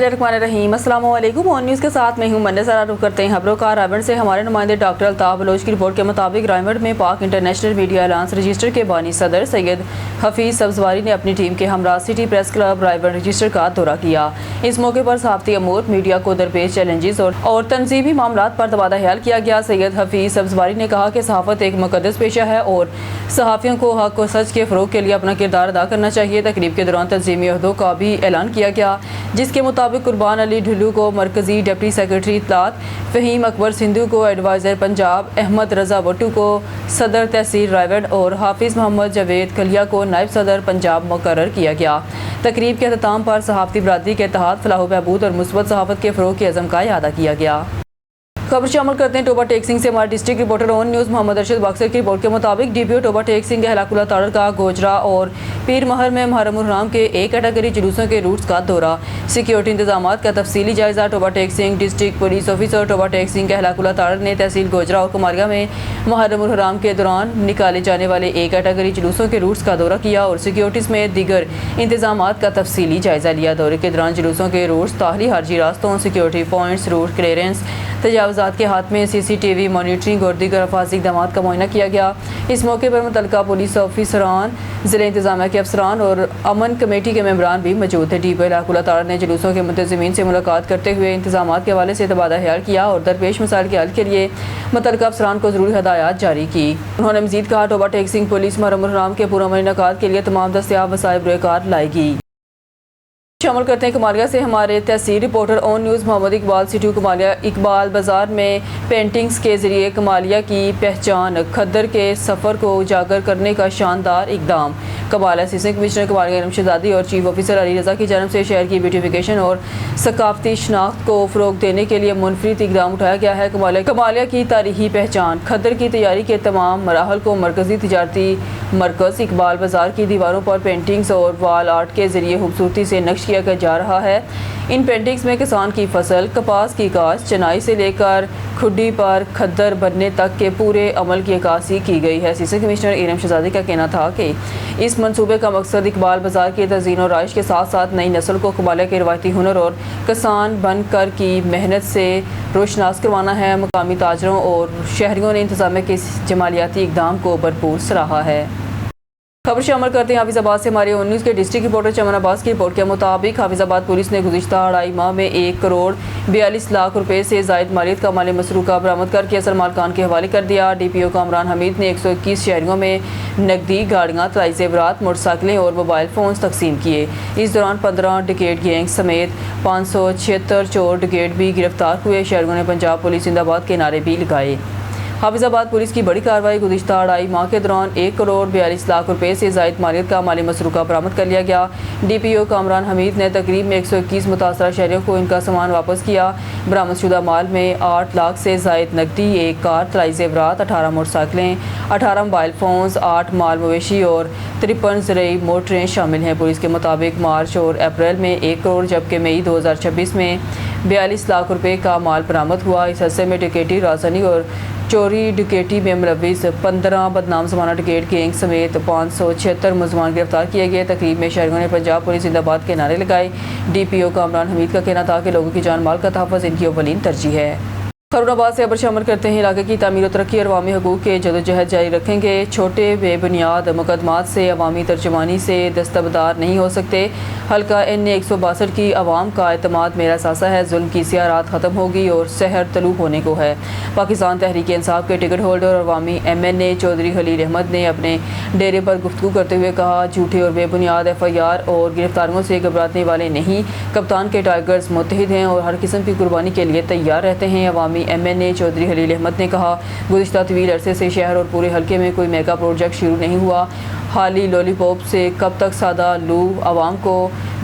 बिस्मिल्लाहिर्रहमानिर्रहीम। अस्सलाम वालेकुम। ऑन न्यूज़ के साथ मैं हूं मन्नज़र। रुख करते हैं खबरों का। रायगढ़ से हमारे नुमाइंदे डॉक्टर अल्ताफ़ बलोच की रिपोर्ट के मुताबिक रायगढ़ में पाक इंटरनेशनल मीडिया अलायंस रजिस्टर के बानी सदर सैयद हफीज़ सब्ज़वारी ने अपनी टीम के हमरा city press club Raigarh register का दौरा किया। इस मौके पर सहाफ़ती अमूर, मीडिया को दरपेश चैलेंजेस और तंजीमी मामलात पर तबादला ख्याल किया गया। सैयद हफीज़ सब्ज़वारी ने कहा कि सहाफ़त एक मुक़द्दस पेशा है और सहाफ़ियों को हक़ व सच के फ़रोग़ के लिए अपना किरदार अदा करना चाहिए। तकरीब के दौरान तंजीमी अहदों का भी ऐलान किया गया, जिसके मुताबिक कुर्बान अली ढुल्लू को मरकज़ी डिप्टी सेक्रेटरी इत्तलात, फ़हीम अकबर सिंधु को एडवाइज़र पंजाब, अहमद रज़ा भट्टू को सदर तहसील रायगढ़ और हाफिज़ मोहम्मद जावेद खलिया को नायब सदर पंजाब मुकर्रर किया गया। तकरीब के अख्ताम पर सहाफ़ती बरादरी के इत्तेहाद, फलाह बहबूद और मुस्बत सहाफ़त के फ़रोग़ के अज़म का इआदा किया गया। खबर शामिल करते हैं टोबा टेक सिंह से हमारे district reporter on news Mohammad Arshad बक्सर की रिपोर्ट के मुताबिक डीपीओ टोबा टेक सिंह हलाकुल्ला ताड़ का गोजरा और पीर महर में मुहर्रम उल-हराम के एक कैटेगरी जुलूसों के रूट्स का दौरा, सिक्योरिटी इंतजामात का तफसीली जायजा। Toba Tek Singh district police officer Toba Tek Singh हलाकुल्ला ताड़ ने तहसील गोजरा और कुमारिया में मुहर्रम उल-हराम के दौरान निकाले जाने वाले एक कैटेगरी जुलूसों के रूट्स का दौरा किया और सिक्योरिटी समेत दीगर इंतजामात का तफसीली जायजा लिया। दौरे के दौरान जुलूसों के रूट्स, ताहली हार्जी रास्तों, सिक्योरिटी पॉइंट्स, रूट क्लियरेंस, तजावुज़ात के हाथ में CCTV मॉनिटरिंग और दीगर अफाजी इक़दामात का मुआयना किया गया। इस मौके पर मुतल्लिका पुलिस ऑफिसरान, ज़िला इंतज़ामिया के अफसरान और अमन कमेटी के मेंबरान भी मौजूद थे। डीपीओ हलाकुल्ला ताड़ ने जुलूसों के मुंतज़िमीन से मुलाकात करते हुए इंतज़ामात के हवाले से तबादला ख्याल किया और दरपेश मसाइल के हल के लिए मुतल्लिका अफसरान को ज़रूरी हदायत जारी की। उन्होंने मज़ीद कहा, टोबा टेक सिंह पुलिस मुहर्रम उल-हराम के पुरअमन इनेकाद के लिए तमाम दस्तयाब वसाइल बरकार लाएगी। शामिल करते हैं कुमारिया से हमारे तहसील reporter on news Mohammad Iqbal city Kumariya. Iqbal बाज़ार में पेंटिंग्स के ज़रिए कुमारिया की पहचान, खद्दर के सफ़र को उजागर करने का शानदार इकदाम। कमाल असिस्टेंट कमिश्नर कुमारिया इरम शहजादी और चीफ ऑफिसर अली रज़ा की जानब से शहर की ब्यूटिफिकेशन और सकाफती शनाख्त को फ़रोग़ देने के लिए मुनफरिद इकदाम उठाया गया है। कुमारिया की तारीख़ी पहचान, खद्दर की तैयारी के तमाम मराहल को मरकज़ी तिजारती मरकज़ इकबाल बाज़ार की दीवारों पर पेंटिंग्स और वाल आर्ट के ज़रिए खूबसूरती से नक्श किया जा रहा है। इन पेंटिंग्स में किसान की फसल, कपास की काश्त, चनाई से लेकर खुड्डी पर खद्दर बनने तक के पूरे अमल की अक्कासी की गई है। असिस्टेंट कमिश्नर इरम शहजादी का कहना था कि इस मंसूबे का मकसद इकबाल बाज़ार की तज़ीन और राइश के साथ साथ नई नस्ल को कुमारिया के रवायती हुनर और किसान बनकर की मेहनत से रोशनास करवाना है। मकामी ताजरों और शहरियों ने इंतज़ामिया के इस जमालियाती इक़दाम को भरपूर सराहा है। खबर शामिल करते हैं हाफिज़ाबाद से हमारे ऑन न्यूज़ के डिस्ट्रिक्ट रिपोर्टर चमन अब्बास की रिपोर्ट के मुताबिक हाफिज़ाबाद पुलिस ने गुज़िश्ता 2.5 माह में 1 करोड़ 42 लाख रुपए से ज़ायद मालियत का माली मसरूका बरामद करके असल मालकान के हवाले कर दिया। डीपीओ कामरान हमीद ने 121 शहरियों में नकदी, गाड़ियाँ, तलाई ज़ेवरात, मोटरसाइकिलें और मोबाइल फ़ोन्स तकसीम किए। इस दौरान 15 डिकेट गैंग समेत 576 चोर डिकेट भी गिरफ्तार हुए। शहरियों ने पंजाब पुलिस जिंदाबाद के नारे भी लगाए। हाफिज़ाबाद पुलिस की बड़ी कार्रवाई, गुज़िश्ता 2.5 माह के दौरान 1 करोड़ 42 लाख रुपए से ज़ायद मालियत का माली मसरूका बरामद कर लिया गया। डीपीओ कामरान हमीद ने तकरीब में 121 मुतासरा शहरियों को इनका सामान वापस किया। बरामद शुदा माल में 8 लाख से ज़ायद नकदी, 1 कार, तलाई ज़ेवरात, 18 मोटरसाइकिलें, 18 मोबाइल फ़ोन्स, 8 माल मवेशी और 53 ज़रई मोटरें शामिल हैं। पुलिस के मुताबिक मार्च और अप्रैल में 1 करोड़ जबकि मई 2026 में 42 लाख रुपए का माल बरामद हुआ। इस हस्से में डकैती, राजनी और चोरी डकैती में मुलव्विस 15 बदनाम ज़माना डकैत गैंग समेत 576 मुलज़मान गिरफ्तार किए गए। तकरीब में शहरियों ने पंजाब पुलिस जिंदाबाद के नारे लगाए। डीपीओ कामरान हमीद का कहना था कि लोगों की जान माल का तहफ़्फ़ुज़ इनकी अव्वलीन तरजीह है। खैरुनाबाद से खबर शामिल करते हैं इलाके की तामीर और तरक्की और अवामी हकूक़ के जदोजहद जारी रखेंगे। छोटे बेबुनियाद मुकदमात से अवामी तर्जुमानी से दस्तबरदार नहीं हो सकते। हल्का NA 162 की अवाम का एतमाद मेरा सासा है। जुल्म की स्याह रात ख़त्म होगी और सहर तलूब होने को है। पाकिस्तान तहरीक इंसाफ के टिकट होल्डर और अवामी MNA चौधरी खलील अहमद ने अपने डेरे पर गुफ्तगू करते हुए कहा, झूठे और बेबुनियाद FIR और गिरफ्तारियों से घबराने वाले नहीं। कप्तान के टाइगर्स मुत्तहिद हैं और हर किस्म की कुर्बानी के लिए तैयार रहते हैं। अवामी MNA चौधरी खलील अहमद ने कहा, गुज़िश्ता तवील अरसे से शहर और पूरे हल्के में कोई मेगा प्रोजेक्ट शुरू नहीं हुआ। हाली लॉलीपॉप से कब तक सादा लू आवाम को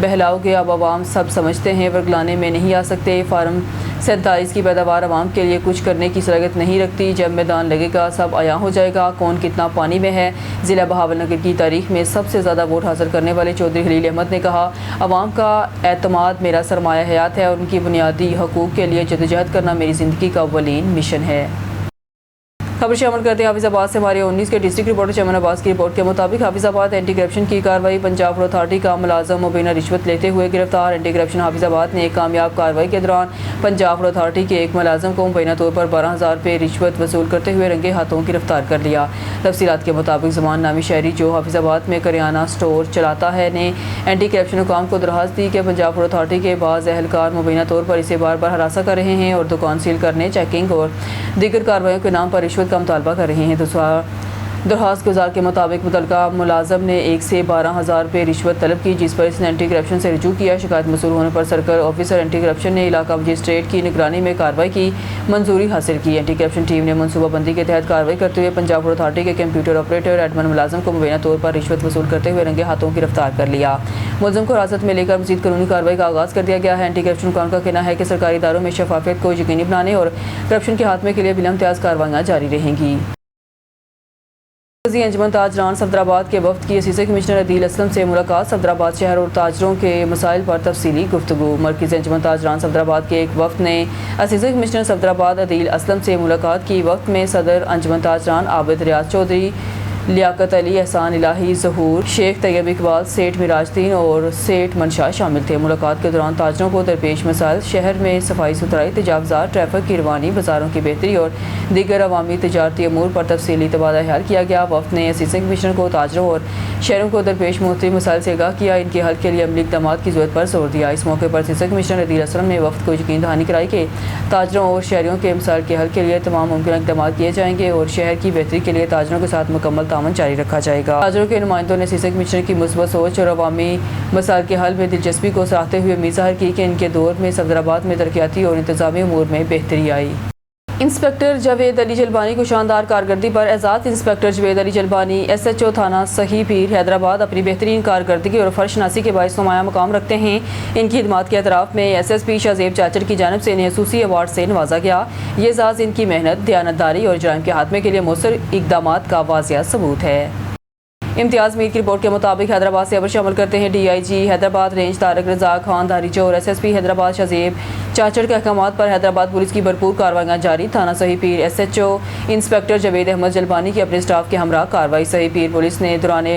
बहलाओगे? अब आवाम सब समझते हैं, वर्गलाने में नहीं आ सकते। फार्म 47 की पैदावार आवाम के लिए कुछ करने की सलाहियत नहीं रखती। जब मैदान लगेगा सब आया हो जाएगा कौन कितना पानी में है। ज़िला बहावलनगर की तारीख में सबसे ज़्यादा वोट हासिल करने वाले चौधरी खलील अहमद ने कहा, अवाम का एतमाद मेरा सरमाया हयात है और उनकी बुनियादी हकूक़ के लिए जदोजहद करना मेरी ज़िंदगी का अव्वलीन मिशन है। खबर शामिल करते हैं हाफिजाबाद से हमारे 19 के डिस्ट्रिक्ट रिपोर्टर चमन अब्बास की रिपोर्ट के मुताबिक हाफिजाबाद एंटी करप्शन की कार्रवाई। पंजाब फूड अथॉरिटी का मुलाजम मुबीना रिश्वत लेते हुए गिरफ्तार। एंटी करप्शन हाफिजाबाद ने एक कामयाब कार्रवाई के दौरान पंजाब फूड अथॉरिटी के एक मुलाजम को मुबैना तौर पर 12,000 रुपये रिश्वत वसूल करते हुए रंगे हाथों गिरफ्तार कर लिया। तफसीलात के मुताबिक ज़मान नामी शहरी जो हाफिजाबाद में करियाना स्टोर चलाता है ने एंटी करप्शन हुकाम को दरखास्त दी कि पंजाब फूड अथॉरिटी के बाज़ एहलकार मुबैना तौर पर इसे बार बार हरासा कर रहे हैं और दुकान सील करने, चेकिंग और दीगर कार्रवाइयों के नाम पर रिश्वत का मुतालबा कर रहे हैं। दरखास्त गुजार के मुताबिक मुतलका मुलाजम ने 1 से 12,000 रुपये रिश्वत तलब की, जिस पर इसने एंटी करप्शन से रजू किया। शिकायत मसूल होने पर सर्कल ऑफिसर एंटी करप्शन ने इलाका मजिस्ट्रेट की निगरानी में कार्रवाई की मंजूरी हासिल की। एंटी करप्शन टीम ने मनसूबाबंदी के तहत कार्रवाई करते हुए पंजाब फूड अथॉरिटी के कंप्यूटर ऑपरेटर एडमन मुलाजम को मुबैना तौर पर रिश्वत वसूल करते हुए रंगे हाथों गिरफ्तार कर लिया। मुलजम को हिरासत में लेकर मजीद कानूनी कार्रवाई का आगाज़ कर दिया गया है। एंटी करप्शन हुकाम का कहना है कि सरकारी इदारों में शफाफियत को यकीनी बनाने और करप्शन के खात्मे के लिए बिलाम्तियाज कार्रवाइयाँ जारी रहेंगी। अंजुमन ताजरान सफदराबाद के वफ्द की असीसी कमिश्नर अदील असलम से मुलाकात। सफदराबाद शहर और ताजरों के मसाइल पर तफसीली गुफ्तगू। मरकज़ी अंजुमन ताजरान सफदराबाद के एक वफ्द ने असीसी कमिश्नर सफदराबाद अदील असलम से मुलाकात की। वफ्द में सदर अंजुमन ताजरान आबिद रियाज चौधरी, लियाकत अली, एहसान इलाही, ज़हूर, शेख तैयब इकबाल, सेठ मिराजदीन और सेठ मनशा शामिल थे। मुलाकात के दौरान ताजरों को दरपेश मसाइल, शहर में सफाई सुथराई, तजावज़ात, ट्रैफिक की रवानी, बाज़ारों की बेहतरी और दीगर अवामी तजारती अमूर पर तफसीली तबादला ख्याल किया गया। वफ़द ने असीसी कमिश्नर को ताजरों और शहरों को दरपेश मुख्तलिफ मसाइल से आगाह किया, इनके हल के लिए अमली इक़दामात की ज़रूरत पर जोर दिया। इस मौके पर असीसी कमिश्नर अदील असलम ने वफ़द को यकीन दहानी कराई कि ताजरों और शहरियों के मसाइल के हल के लिए तमाम मुमकिन इक़दामात किए जाएंगे और शहर की बेहतरी के लिए ताजरों के साथ मुकम्मल तामन जारी रखा जाएगा। ताजरों के नुमाइंदों ने असीसी कमिश्नर की मुस्बत सोच और अवामी मसाइल के हल में दिलचस्पी को सराहते हुए उम्मीद ज़ाहिर की कि इनके दौर में सफदराबाद में तरक्याती और इंतजामी अमूर में बेहतरी आई। इंस्पेक्टर जावेद अली जलबानी को शानदार कारकर्दगी पर एजाज़। इंस्पेक्टर जावेद अली जलबानी SHO थाना सही पीर हैदराबाद अपनी बेहतरीन कारकर्दगी और फर्शनासी के बायस नुमाया मकाम रखते हैं। इनकी खिदमात के अतराफ़ में SSP शाहजेब चाचर की जानिब से इन्हें खसूसी अवार्ड से नवाजा गया। ये एजाज़ इनकी मेहनत, दयानतदारी और जराइम के खात्मे के लिए मौसर इक़दामात का वाज़िया सबूत है। इम्तियाज़ मीर की रिपोर्ट के मुताबिक हैदराबाद से खबर शामिल करते हैं DIG हैदराबाद रेंज तारक रज़ाक खान दारीचो और SSP हैदराबाद शाहजेब चाचर के अहकामात पर हैदराबाद पुलिस की भरपूर कार्रवाइयाँ जारी। थाना सही पीर SHO इंस्पेक्टर जावेद अहमद जलबानी के अपने स्टाफ के हमरा कार्रवाई। सही पीर पुलिस ने दौरान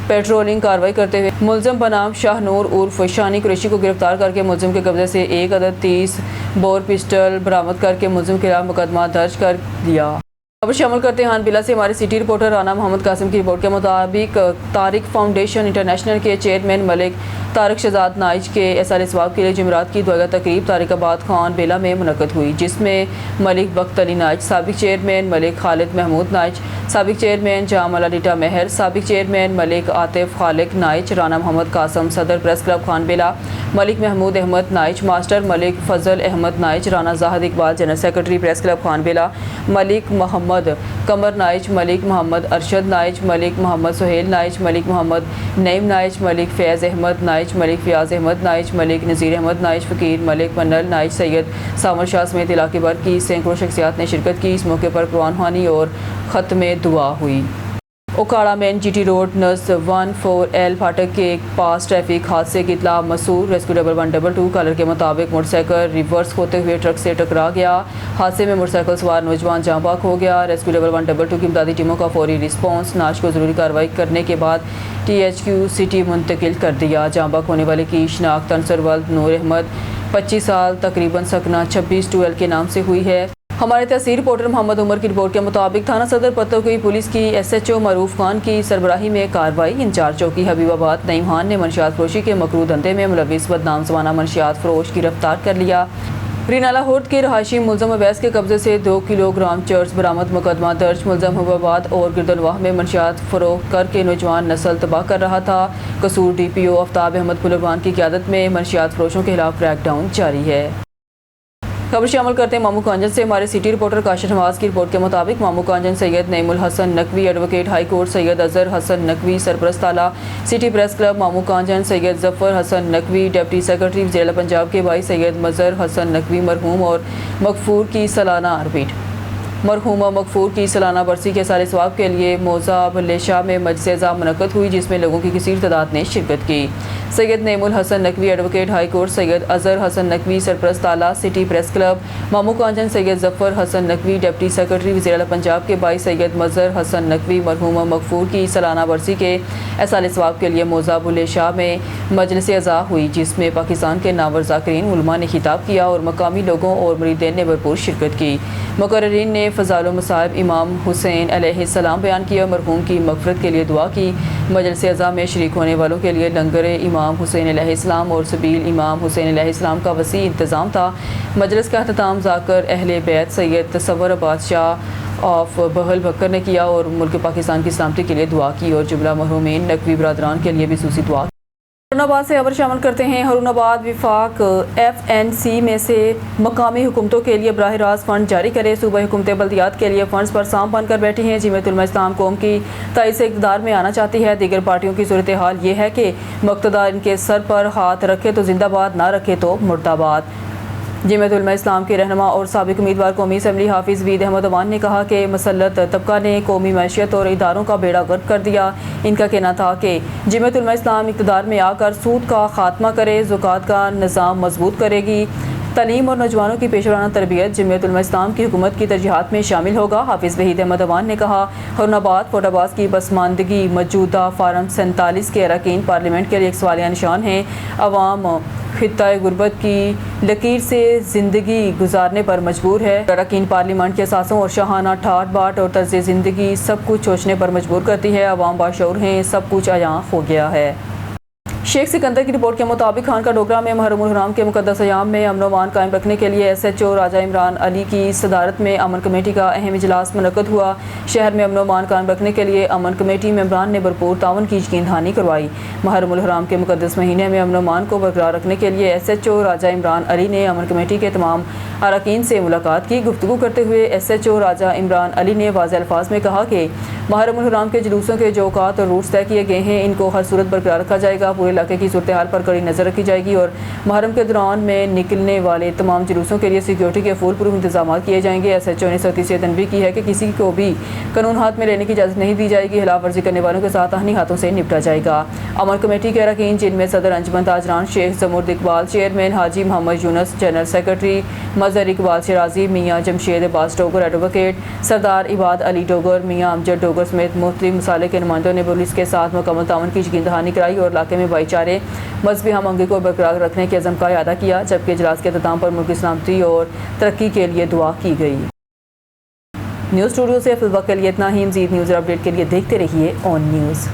पेट्रोलिंग कार्रवाई करते हुए मुलजम बनाम शाहनूर उर्फ शानी कुरैशी को गिरफ्तार करके मुलजम के कब्जे से 1 अदद 30 बोर पिस्टल बरामद करके मुलजम के खिलाफ मुकदमा दर्ज कर लिया। खबर शामिल करते हैं हानबिला से हमारे सिटी रिपोर्टर राना मोहम्मद कासिम की रिपोर्ट के मुताबिक तारिक फाउंडेशन इंटरनेशनल के चेयरमैन मलिक तारिक शहजाद नाइज के एसार सवाब के लिए जुमेरात की दुआ तकरीब तारिकाबाद खान बेला में मुनक़द हुई, जिसमें मलिक बख्त अली नाइज, साबिक चेयरमैन मलिक खालिद महमूद नाइज, साबिक चेयरमैन जामल लीटा महर, साबिक चेयरमैन मलिक आतिफ खालिक नाइज, राना मोहम्मद कासम, सदर press club Khan Bela, Malik Mahmood Ahmad Naiz, master Malik Fazal Ahmad Naiz, Rana Zahid Iqbal general secretary press club Khan Bela, Malik Mohammad Qamar Naiz, Malik Mohammad Arshad Naiz, Malik Mohammad Suhail Naiz, Malik Mohammad Naeem Naiz, Malik Faiz Ahmad Naiz, Malik Fayyaz Ahmad Naiz, Malik Nazir Ahmad Naiz, Faqir Malik मनल नाइज, सैयद सामर शाह समेत इलाके भर की सैकड़ों शख्सियात ने शिरकत की। इस मौके पर कुरान ख़वानी और ख़त्म दुआ हुई। ओकाड़ा मेन GT रोड नस 14L फाटक के पास ट्रैफिक हादसे की इतला मसूल। रेस्क्यू 1112 कलर के मुताबिक मोटरसाइकिल रिवर्स होते हुए ट्रक से टकरा गया। हादसे में मोटरसाइकिल सवार नौजवान जाँ बाक हो गया। रेस्क्यू 1112 की इमदादी टीमों का फौरी रिस्पॉन्स नाश को ज़रूरी कार्रवाई करने के बाद THQ सिटी मुंतकिल कर दिया। जाँ बाक होने वाले की शनाख्त अंसरवल्द नूर अहमद 25 साल तकरीबन सकना 26 12 के नाम से हुई है। हमारे तहसील रिपोर्टर मोहम्मद उमर की रिपोर्ट के मुताबिक थाना सदर पत्तोकी पुलिस की SHO मरूफ खान की सरबराही में कार्रवाई। इंचार्ज चौकी हबीबाबाद नईम खान ने मनशियात फरोशी के मकरू धंधे में मुलविस बदनाम ज़माना मनशियात फरोश गिरफ्तार कर लिया। रीनाला होर्द के रहायशी मुलजम अवैस के कब्जे से 2 किलोग्राम चर्च बरामद, मुकदमा दर्ज। मुलजम हबीबाबाद और गिरदलवाह में मनशियात फरोख्त करके नौजवान नस्ल तबाह कर रहा था। कसूर DPO आफ्ताब अहमद पुलवान की क़यादत में मनशियात फरोशों के खिलाफ क्रैकडाउन जारी है। खबर शामिल करते हैं मामू कांजन से हमारे सिटी रिपोर्टर काशिफ नवाज की रिपोर्ट के मुताबिक Mamu Kanjan Syed Naeemul Hasan Naqvi, advocate high court Syed Azhar Hasan Naqvi, सरपरस्त आला city press club Mamu Kanjan Syed Zafar Hasan Naqvi, deputy secretary वज़ीर पंजाब के भाई सैयद मज़हर हसन नकवी मरहूम और मगफूर की सालाना आर्बिट। مرحومہ مغفور کی سالانہ برسی کے سال ثواب کے لیے موضع بھلے شاہ میں مجلس اعزاز منعقد ہوئی، جس میں لوگوں کی کثیر تعداد نے شرکت کی۔ سید نعیم الحسن نقوی ایڈوکیٹ ہائی کورٹ، سید اظہر حسن نقوی سرپرست اعلیٰ سٹی پریس کلب، مامو کانجن سید ظفر حسن نقوی ڈپٹی سیکرٹری وزیر اعلیٰ پنجاب کے بھائی سید مظہر حسن نقوی مرحومہ مغفور کی سالانہ برسی کے سال ثواب کے لیے موضع بھلے شاہ میں مجلس اعزاز ہوئی، جس میں پاکستان کے نامور ذاکرین علماء نے خطاب کیا اور مقامی لوگوں اور مریدین نے بھرپور شرکت کی۔ مقررین نے فضائل و مصائب امام حسین علیہ السلام بیان کیا، مرحوم کی مغفرت کے لیے دعا کی۔ مجلس اعزاز میں شریک ہونے والوں کے لیے لنگر امام حسین علیہ السلام اور سبیل امام حسین علیہ السلام کا وسیع انتظام تھا۔ مجلس کا اختتام ذاکر اہل بیت سید تصور عباس شاہ آف بہل بکر نے کیا اور ملک پاکستان کی سلامتی کے لیے دعا کی اور جملہ مرحومین نقوی برادران کے لیے بھی خصوصی دعا کی۔ ہارون آباد سے خبر شامل کرتے ہیں۔ ہارون آباد وفاق FNC میں سے مقامی حکومتوں کے لیے براہ راست فنڈ جاری کرے۔ صوبہ حکومت بلدیات کے لیے فنڈز پر سانپ بن کر بیٹھی ہیں۔ جمعیت علماء اسلام قوم کی تائید سے اقتدار میں آنا چاہتی ہے۔ دیگر پارٹیوں کی صورتحال یہ ہے کہ مقتدر ان کے سر پر ہاتھ رکھے تو زندہ باد، نہ رکھے تو مردہ باد۔ جمعیت علماء اسلام کے رہنما اور سابق امیدوار قومی اسمبلی حافظ وحید احمد اوان نے کہا کہ مسلط طبقہ نے قومی معیشت اور اداروں کا بیڑا غرق کر دیا۔ ان کا کہنا تھا کہ جمعیت علماء اسلام اقتدار میں آ کر سود کا خاتمہ کرے، زکوٰۃ کا نظام مضبوط کرے گی، تعلیم اور نوجوانوں کی پیشورانہ تربیت جمعیت علماء اسلام کی حکومت کی ترجیحات میں شامل ہوگا۔ حافظ وحید احمد اوان نے کہا، ہارون آباد فورٹ آباد کی پسماندگی موجودہ فارم 47 کے اراکین پارلیمنٹ کے لیے ایک سوالیہ نشان ہے۔ عوام خطہ غربت کی لکیر سے زندگی گزارنے پر مجبور ہے۔ اراکین پارلیمنٹ کے اثاثوں اور شاہانہ ٹھاٹ باٹ اور طرز زندگی سب کچھ چھوڑنے پر مجبور کرتی ہے۔ عوام باشعور ہیں، سب کچھ عیاں ہو گیا ہے۔ شیخ سکندر کی رپورٹ کے مطابق خان کا ڈوگرہ میں محرم الحرام کے مقدس ایام میں امن و امان قائم رکھنے کے لیے SHO راجہ عمران علی کی صدارت میں امن کمیٹی کا اہم اجلاس منعقد ہوا۔ شہر میں امن و امان قائم رکھنے کے لیے امن کمیٹی ممبران نے بھرپور تعاون کی یقین دہانی کروائی۔ محرم الحرام کے مقدس مہینے میں امن و امان کو برقرار رکھنے کے لیے SHO راجہ عمران علی نے امن کمیٹی کے تمام اراکین سے ملاقات کی۔ گفتگو کرتے ہوئے SHO راجہ عمران علی نے واضح الفاظ میں کہا کہ محرم الحرام کے جلوسوں کے جو اوقات اور روٹس طے کیے گئے ہیں، ان کو ہر صورت برقرار رکھا جائے گا۔ پورے علاقے کی صورتحال پر کڑی نظر رکھی جائے گی اور محرم کے دوران میں نکلنے والے تمام جلوسوں کے لیے سیکیورٹی کے فول پروف انتظامات کیے جائیں گے۔ SHO نے سختی سے تنبیہ کی ہے کہ کسی کو بھی قانون ہاتھ میں لینے کی اجازت نہیں دی جائے گی۔ خلاف ورزی کرنے والوں کے ساتھ آہنی ہاتھوں سے نپٹا جائے گا۔ امن کمیٹی کے اراکین، جن میں صدر انجمن تاجران شیخ زمرد اقبال، چیئرمین حاجی محمد یونس، جنرل سیکرٹری مظہر اقبال شیرازی، میاں جمشید عباس ڈوگر ایڈوکیٹ، سردار عباد علی ڈوگر، میاں امجد ڈوگر سمیت مختلف مسالے کے نمائندوں نے پولیس کے ساتھ مکمل تعاون کی یقین دہانی کرائی اور علاقے میں بھائی چارے، مذہبی ہم آہنگی کو برقرار رکھنے کے عزم کا اعادہ کیا، جبکہ اجلاس کے اختتام پر ملک کی سلامتی اور ترقی کے لیے دعا کی گئی۔ نیوز اسٹوڈیو سے فی الوقت کے لیے اتنا ہی۔ مزید نیوز اپڈیٹ کے لیے دیکھتے رہیے آن نیوز۔